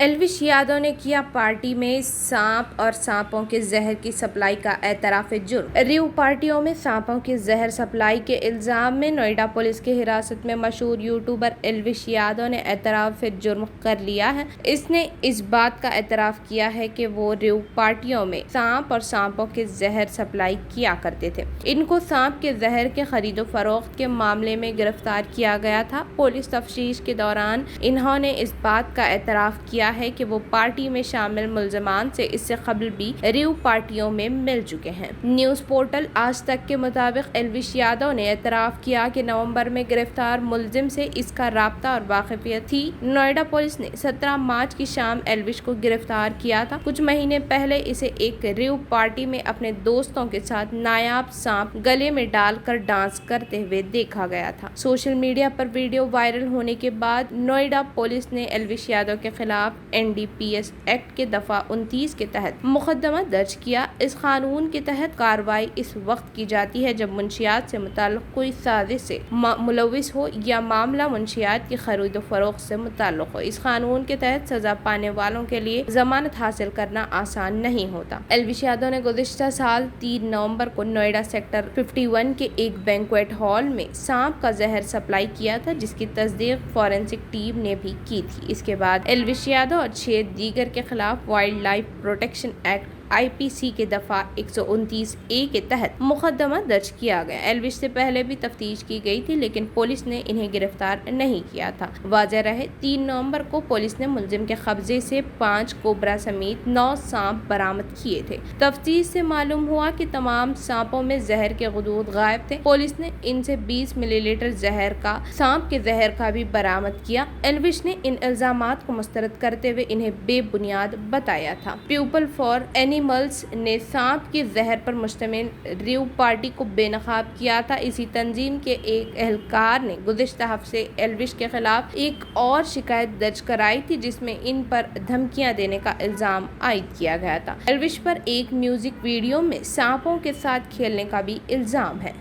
एल्विश यादव ने किया पार्टी में सांप और सांपों के जहर की सप्लाई का एतराफ जुर्म। रेव पार्टियों में सांपों के जहर सप्लाई के इल्जाम में नोएडा पुलिस की हिरासत में मशहूर यूट्यूबर एल्विश यादव ने एतराफ जुर्म कर लिया है। इसने इस बात का एतराफ किया है कि वो रेव पार्टियों में सांप और सांपों के जहर सप्लाई किया करते थे। इनको सांप के जहर के खरीदो फरोख्त के मामले में गिरफ्तार किया गया था। पुलिस तफ्तीश के दौरान इन्होंने इस बात का एतराफ किया है कि वो पार्टी में शामिल मुल्ज़मान से इससे कबल भी रेव पार्टियों में मिल चुके हैं। न्यूज़ पोर्टल आज तक के मुताबिक एल्विश यादव ने एतराफ किया कि नवंबर में गिरफ्तार मुल्जिम से इसका राब्ता और वाकिफियत थी। नोएडा पुलिस ने 17 मार्च की शाम एल्विश को गिरफ्तार किया था। कुछ महीने पहले इसे एक रेव पार्टी में अपने दोस्तों के साथ नायाब सांप गले में डालकर डांस करते हुए देखा गया था। सोशल मीडिया पर वीडियो वायरल होने के बाद नोएडा पुलिस ने एल्विश यादव के खिलाफ NDPS एक्ट के दफा 29 के तहत मुकदमा दर्ज किया। इस कानून के तहत कार्रवाई इस वक्त की जाती है जब मुंशियात से मुताल्लिक कोई साजिश से मुलविस हो या मामला मुंशियात की खरीदो फरोख्त से मुताल्लिक हो। इस कानून के तहत सजा पाने वालों के लिए जमानत हासिल करना आसान नहीं होता। एल्विश यादव ने गुज़िश्ता साल 3 नवंबर को नोएडा सेक्टर 51 के एक बैंक्वेट हॉल में सांप का जहर सप्लाई किया था, जिसकी तस्दीक फॉरेंसिक टीम ने भी की थी। इसके बाद एल्विश यादव और 6 दीगर के खिलाफ wild life protection act IPC के दफा 129A के तहत मुकदमा दर्ज किया गया। एल्विश से पहले भी तफ्तीश की गई थी, लेकिन पुलिस ने इन्हें गिरफ्तार नहीं किया था। वाज़ेह रहे 3 नवंबर को पुलिस ने मुल्जिम के कब्जे से 5 कोबरा समेत 9 सांप बरामद किए थे। तफ्तीश से मालूम हुआ कि तमाम सांपों में जहर के गुदूद गायब थे। पुलिस ने इनसे 20 मिलीलीटर जहर का सांप के जहर का भी बरामद किया। एल्विश ने इन इल्जामात को मुस्तरद करते हुए इन्हें बेबुनियाद बताया था। पीपल फॉर एनिमल्स ने सांप के जहर पर मुश्तमिल रेव पार्टी को बेनकाब किया था। इसी तंजीम के एक एहलकार ने गुज़िश्ता हफ्ते एल्विश के खिलाफ एक और शिकायत दर्ज कराई थी, जिसमें इन पर धमकियां देने का इल्जाम आयद किया गया था। एल्विश पर एक म्यूजिक वीडियो में सांपों के साथ खेलने का भी इल्जाम है।